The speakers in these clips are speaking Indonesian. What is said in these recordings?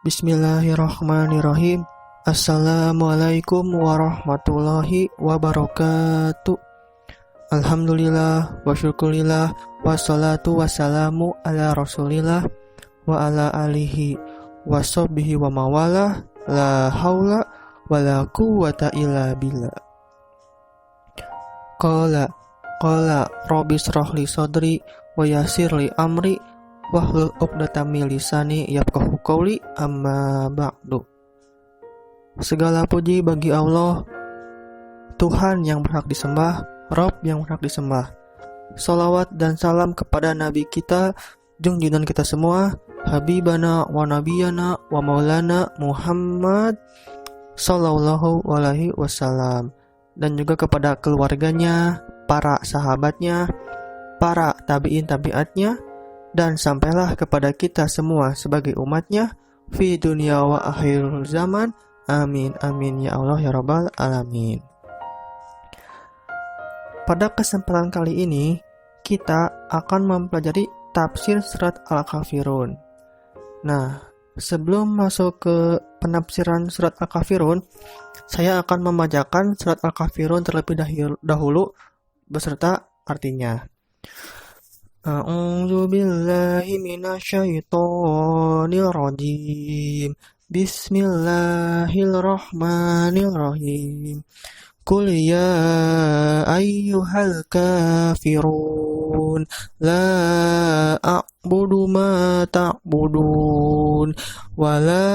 Bismillahirrahmanirrahim. Assalamualaikum warahmatullahi wabarakatuh. Alhamdulillah wa syukurillah wassalatu wassalamu ala rasulillah wa ala alihi wa sahbihi wa mawalah la haula wa la quwwata illa billah. Qala rabbi shrah li sadri wa yassir li amri wahlul 'uqdatam min lisani yafqahu qawli amma ba'du. Segala puji bagi Allah, Tuhan yang berhak disembah, Rabb yang berhak disembah. Salawat dan salam kepada Nabi kita, junjungan kita semua, Habibana wa Nabiyana wa Maulana Muhammad Sallallahu alaihi wasallam, dan juga kepada keluarganya, para sahabatnya, para tabi'in tabi'atnya, dan sampailah kepada kita semua sebagai umatnya fi dunia wa akhir zaman. Amin amin ya Allah ya Rabbal alamin. Pada kesempatan kali ini kita akan mempelajari tafsir surat Al-Kafirun. Nah, sebelum masuk ke penafsiran surat Al-Kafirun, saya akan membacakan surat Al-Kafirun terlebih dahulu beserta artinya. A'udzu billahi minasyaitonir rajim. Bismillahirrahmanirrahim. Qul ya ayyuhal kafirun la a'budu ma ta'budun wa la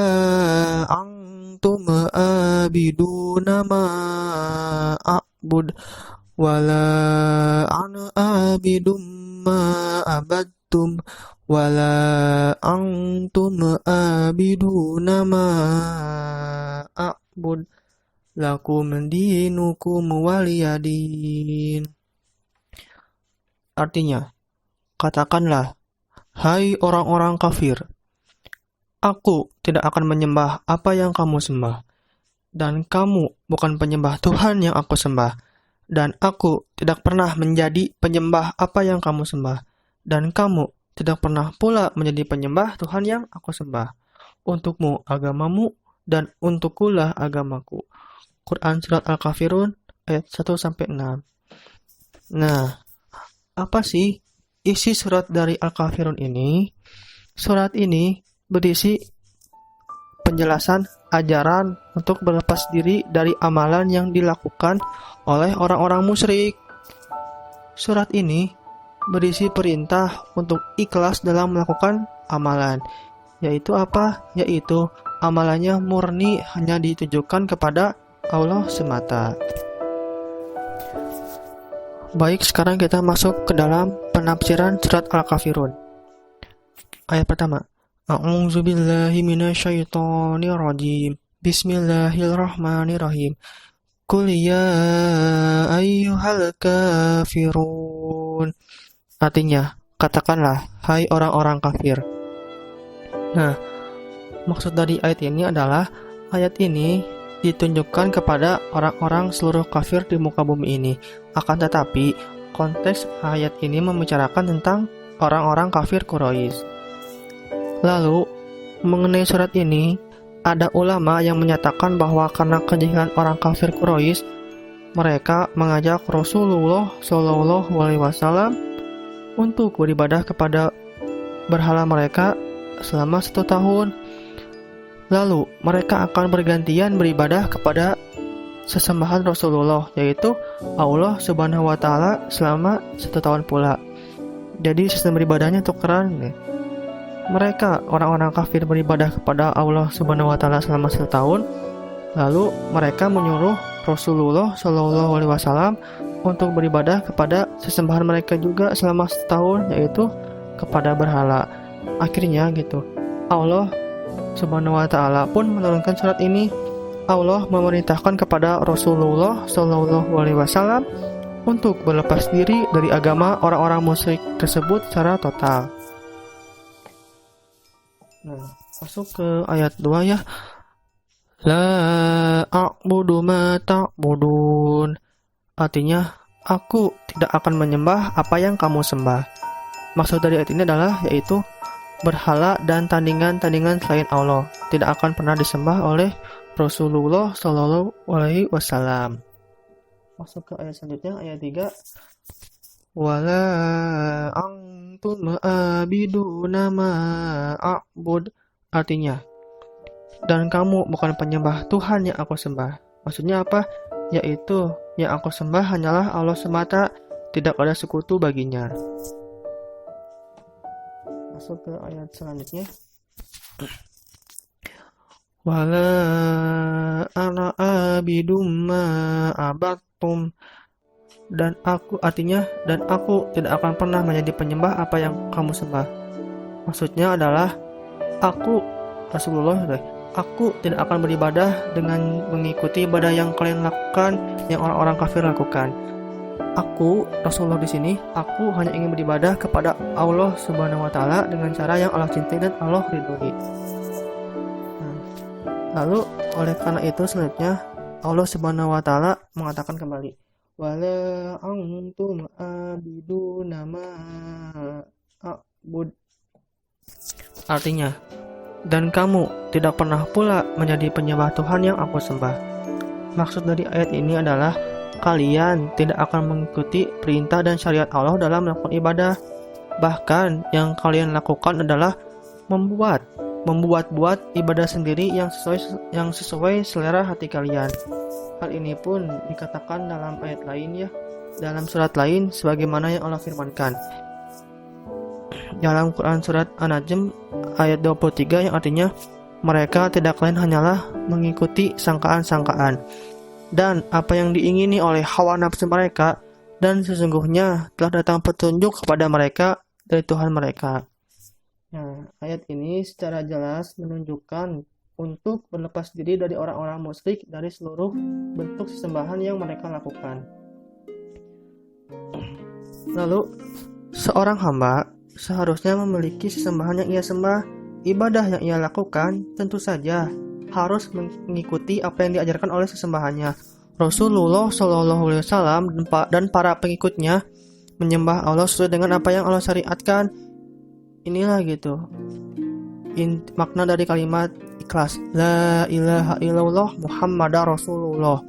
antum abiduna ma a'bud wa la ana abidum ma abadtum wala antum abiduna ma a'bud lakum dinukum waliyadin. Artinya, katakanlah, hai orang-orang kafir, aku tidak akan menyembah apa yang kamu sembah, dan kamu bukan penyembah Tuhan yang aku sembah, dan aku tidak pernah menjadi penyembah apa yang kamu sembah, dan kamu tidak pernah pula menjadi penyembah Tuhan yang aku sembah. Untukmu agamamu, dan untukkulah agamaku. Quran Surat Al-Kafirun ayat 1-6. Nah, apa sih isi surat dari Al-Kafirun ini? Surat ini berisi penjelasan ajaran untuk berlepas diri dari amalan yang dilakukan oleh orang-orang musyrik. Surat ini berisi perintah untuk ikhlas dalam melakukan amalan. Yaitu apa? Yaitu amalannya murni hanya ditujukan kepada Allah semata. Baik, sekarang kita masuk ke dalam penafsiran surat Al-Kafirun. Ayat pertama. A'udzu billahi minasyaitonir rajim. Bismillahirrahmanirrahim. Qul ya ayyuhal kafirun. Artinya, katakanlah, hai orang-orang kafir. Nah, maksud dari ayat ini adalah, ayat ini ditunjukkan kepada orang-orang seluruh kafir di muka bumi ini. Akan tetapi, konteks ayat ini membicarakan tentang orang-orang kafir Quraisy. Lalu, mengenai surat ini, ada ulama yang menyatakan bahwa karena kejahilan orang kafir Quraisy, mereka mengajak Rasulullah Shallallahu alaihi wasallam untuk beribadah kepada berhala mereka selama 1 tahun. Lalu mereka akan bergantian beribadah kepada sesembahan Rasulullah, yaitu Allah Subhanahu wa Ta'ala selama 1 tahun pula. Jadi sistem beribadahnya tukeran. Mereka orang-orang kafir beribadah kepada Allah Subhanahu wa Ta'ala selama 1 tahun. Lalu mereka menyuruh Rasulullah Shallallahu alaihi wasallam untuk beribadah kepada sesembahan mereka juga selama 1 tahun, yaitu kepada berhala. Akhirnya gitu, Allah Subhanahu wa Ta'ala pun menurunkan surat ini. Allah memerintahkan kepada Rasulullah Shallallahu alaihi wasallam untuk berlepas diri dari agama orang-orang musyrik tersebut secara total. Nah, masuk ke ayat 2 ya. La a'budu ma ta'budun. Artinya, aku tidak akan menyembah apa yang kamu sembah. Maksud dari ayat ini adalah yaitu berhala dan tandingan-tandingan selain Allah tidak akan pernah disembah oleh Rasulullah Shallallahu Alaihi Wasallam. Masuk ke ayat selanjutnya, ayat 3. Wala antum abiduna ma a'bud. Artinya, dan kamu bukan penyembah Tuhan yang aku sembah. Maksudnya apa? Yaitu yang aku sembah hanyalah Allah semata, tidak ada sekutu baginya. Masuk ke ayat selanjutnya. Wala ana abidum ma abattum. Dan aku, artinya, dan aku tidak akan pernah menjadi penyembah apa yang kamu sembah. Maksudnya adalah aku, Rasulullah, aku tidak akan beribadah dengan mengikuti ibadah yang kalian lakukan, yang orang-orang kafir lakukan. Aku, Rasulullah di sini, aku hanya ingin beribadah kepada Allah Subhanahu wa taala dengan cara yang Allah cintai dan Allah ridhoi. Lalu oleh karena itu selanjutnya Allah Subhanahu wa taala mengatakan kembali, wala antum abiduna ma a'bud. Artinya, dan kamu tidak pernah pula menjadi penyembah Tuhan yang aku sembah. Maksud dari ayat ini adalah kalian tidak akan mengikuti perintah dan syariat Allah dalam melakukan ibadah. Bahkan yang kalian lakukan adalah membuat-buat ibadah sendiri yang sesuai selera hati kalian. Hal ini pun dikatakan dalam ayat lain dalam surat lain sebagaimana yang Allah firmankan. Dalam Quran surat An-Najm ayat 23 yang artinya mereka tidak lain hanyalah mengikuti sangkaan-sangkaan dan apa yang diingini oleh hawa nafsu mereka, dan sesungguhnya telah datang petunjuk kepada mereka dari Tuhan mereka. Nah, ayat ini secara jelas menunjukkan untuk berlepas diri dari orang-orang musyrik dari seluruh bentuk sesembahan yang mereka lakukan. Lalu, seorang hamba seharusnya memiliki sesembahan yang ia sembah. Ibadah yang ia lakukan tentu saja harus mengikuti apa yang diajarkan oleh sesembahannya. Rasulullah Shallallahu Alaihi Wasallam dan para pengikutnya menyembah Allah sesuai dengan apa yang Allah syariatkan. Inilah gitu makna dari kalimat ikhlas, la ilaha illallah Muhammadar Rasulullah.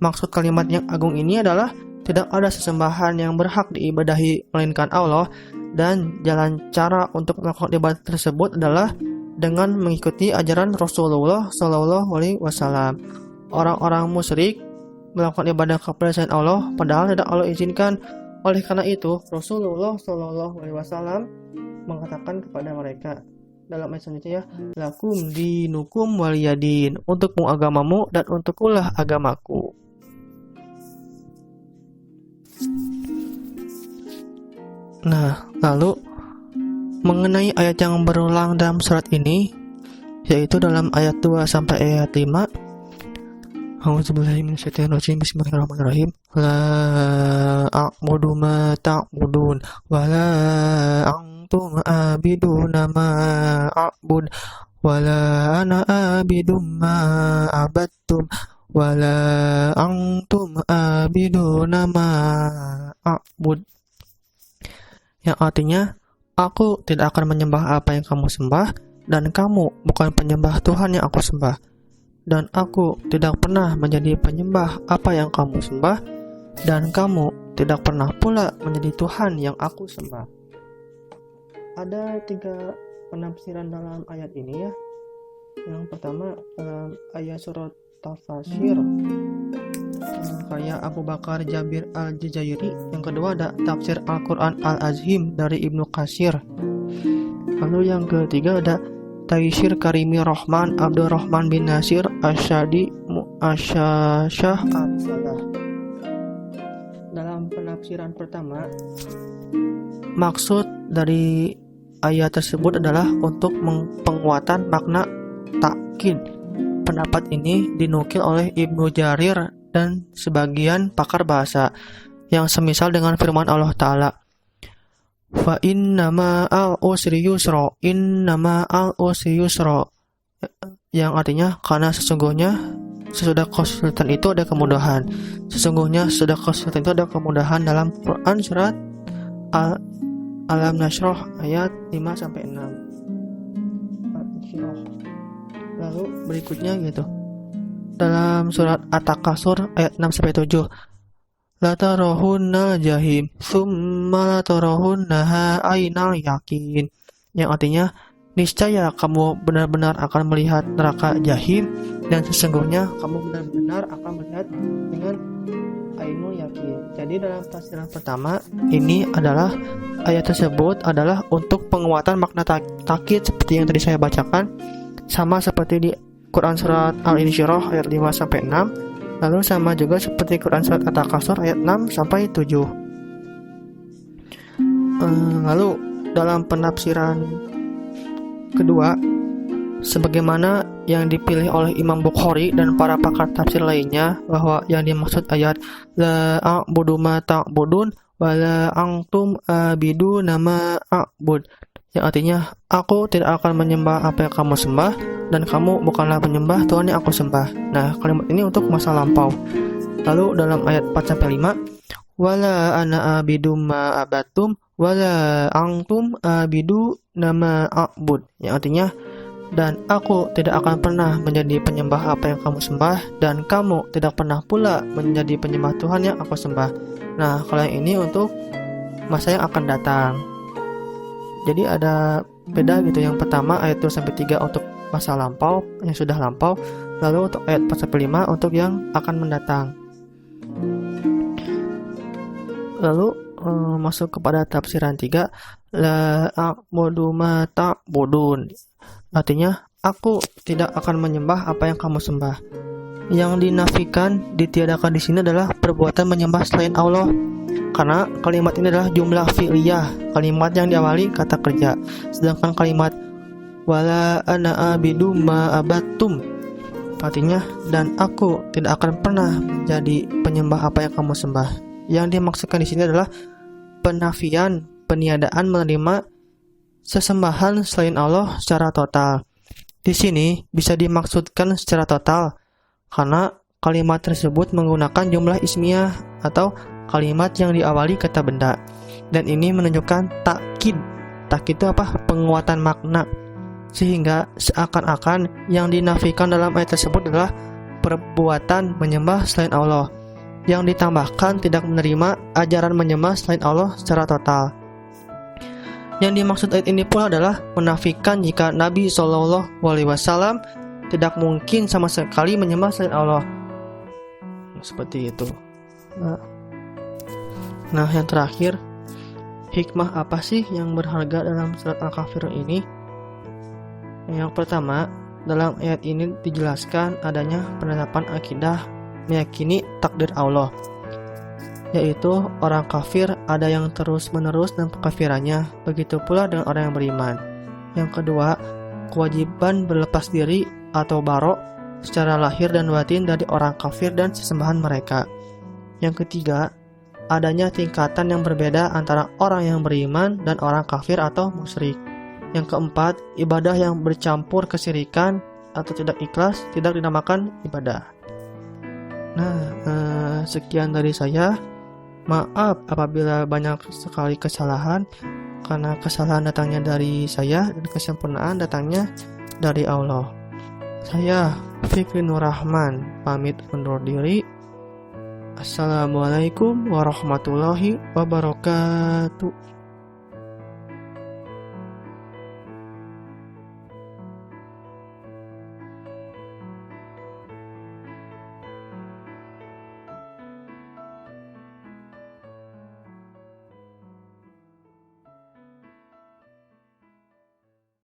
Maksud kalimat yang agung ini adalah tidak ada sesembahan yang berhak diibadahi melainkan Allah, dan jalan cara untuk melakukan ibadah tersebut adalah dengan mengikuti ajaran Rasulullah Shallallahu Alaihi Wasallam. Orang-orang musyrik melakukan ibadah kepada selain Allah padahal tidak Allah izinkan. Oleh karena itu Rasulullah Shallallahu Alaihi Wasallam mengatakan kepada mereka dalam ayat selanjutnya, lakum dinukum waliyadin, untukmu agamamu dan untukkulah agamaku. Nah, lalu mengenai ayat yang berulang dalam surat ini, yaitu dalam ayat 2 sampai ayat 5. A'udzubillahi minasyaitonirrajim. Bismillahirrahmanirrahim. La a'budu ma ta'budun wa la antum abiduna ma a'bud wa la ana abidum ma abattum wa la antum abiduna ma a'bud. Yang artinya, aku tidak akan menyembah apa yang kamu sembah, dan kamu bukan penyembah Tuhan yang aku sembah. Dan aku tidak pernah menjadi penyembah apa yang kamu sembah, dan kamu tidak pernah pula menjadi Tuhan yang aku sembah. Ada 3 penafsiran dalam ayat ini ya. Yang pertama dalam ayat surat Tafasir karya Abu Bakar Jabir Al-Jazairi. Yang kedua ada tafsir Al-Quran Al-Azhim dari Ibnu Katsir. Lalu yang ketiga ada Taisir Karimi Rahman Abdurrahman bin Nasir Asyadi Mu'asyasyah Al-Salah. Dalam penafsiran pertama, maksud dari ayat tersebut adalah untuk penguatan makna takkid. Pendapat ini dinukil oleh Ibnu Jarir dan sebagian pakar bahasa, yang semisal dengan firman Allah Ta'ala, fa innama al-usri yusra, innama al-usri yusra, yang artinya karena sesungguhnya sesudah kesulitan itu ada kemudahan. Sesungguhnya sesudah kesulitan itu ada kemudahan dalam Quran surat Alam Nasroh ayat 5-6. Al-Insyirah. Lalu berikutnya gitu. Dalam surat At-Takasur ayat 6-7. La tarohunnal jahim summa la tarohunnaha ainal yakin. Yang artinya, niscaya kamu benar-benar akan melihat neraka jahim, dan sesungguhnya kamu benar-benar akan melihat dengan ainul yakin. Jadi dalam tafsiran pertama ini adalah ayat tersebut adalah untuk penguatan makna takkid seperti yang tadi saya bacakan, sama seperti di Quran surat Al-Insyirah ayat 5-6, lalu sama juga seperti Quran surat At-Takasur ayat 6-7. Lalu dalam penafsiran kedua, sebagaimana yang dipilih oleh Imam Bukhari dan para pakar tafsir lainnya, bahwa yang dimaksud ayat la a'budu ma ta'budun wa la antum abidu nama a'bud, yang artinya aku tidak akan menyembah apa yang kamu sembah dan kamu bukanlah penyembah Tuhan yang aku sembah. Nah, kalimat ini untuk masa lampau. Lalu dalam ayat 4-5, wala ana abidu ma abatum wala antum abidu nama a'bud, yang artinya dan aku tidak akan pernah menjadi penyembah apa yang kamu sembah, dan kamu tidak pernah pula menjadi penyembah Tuhan yang aku sembah. Nah, kalau yang ini untuk masa yang akan datang. Jadi ada beda gitu. Yang pertama ayat 2-3 untuk masa lampau yang sudah lampau, lalu untuk ayat 4-5 untuk yang akan mendatang. Lalu masuk kepada tafsiran 3, la a'budu ma ta'budun. Artinya, aku tidak akan menyembah apa yang kamu sembah. Yang dinafikan, ditiadakan di sini adalah perbuatan menyembah selain Allah. Karena kalimat ini adalah jumlah fi'liyah, kalimat yang diawali kata kerja. Sedangkan kalimat wala ana abidu ma abattum, artinya dan aku tidak akan pernah menjadi penyembah apa yang kamu sembah. Yang dimaksudkan di sini adalah penafian, peniadaan menerima sesembahan selain Allah secara total. Di sini bisa dimaksudkan secara total karena kalimat tersebut menggunakan jumlah ismiyah atau kalimat yang diawali kata benda. Dan ini menunjukkan takkid. Takkid itu apa? Penguatan makna. Sehingga seakan-akan yang dinafikan dalam ayat tersebut adalah perbuatan menyembah selain Allah, yang ditambahkan tidak menerima ajaran menyembah selain Allah secara total. Yang dimaksud ayat ini pula adalah menafikan jika Nabi SAW tidak mungkin sama sekali menyembah selain Allah. Seperti itu. Nah, yang terakhir, hikmah apa sih yang berharga dalam surat Al-Kafirun ini? Yang pertama, dalam ayat ini dijelaskan adanya penetapan akidah meyakini takdir Allah, yaitu orang kafir ada yang terus-menerus dan pekafirannya, begitu pula dengan orang yang beriman. Yang kedua, kewajiban berlepas diri atau barok secara lahir dan batin dari orang kafir dan sesembahan mereka. Yang ketiga, adanya tingkatan yang berbeda antara orang yang beriman dan orang kafir atau musyrik. Yang keempat, ibadah yang bercampur kesyirikan atau tidak ikhlas tidak dinamakan ibadah. Nah, sekian dari saya. Maaf apabila banyak sekali kesalahan, karena kesalahan datangnya dari saya dan kesempurnaan datangnya dari Allah. Saya Fikri Nur Rahman pamit undur diri. Assalamualaikum warahmatullahi wabarakatuh.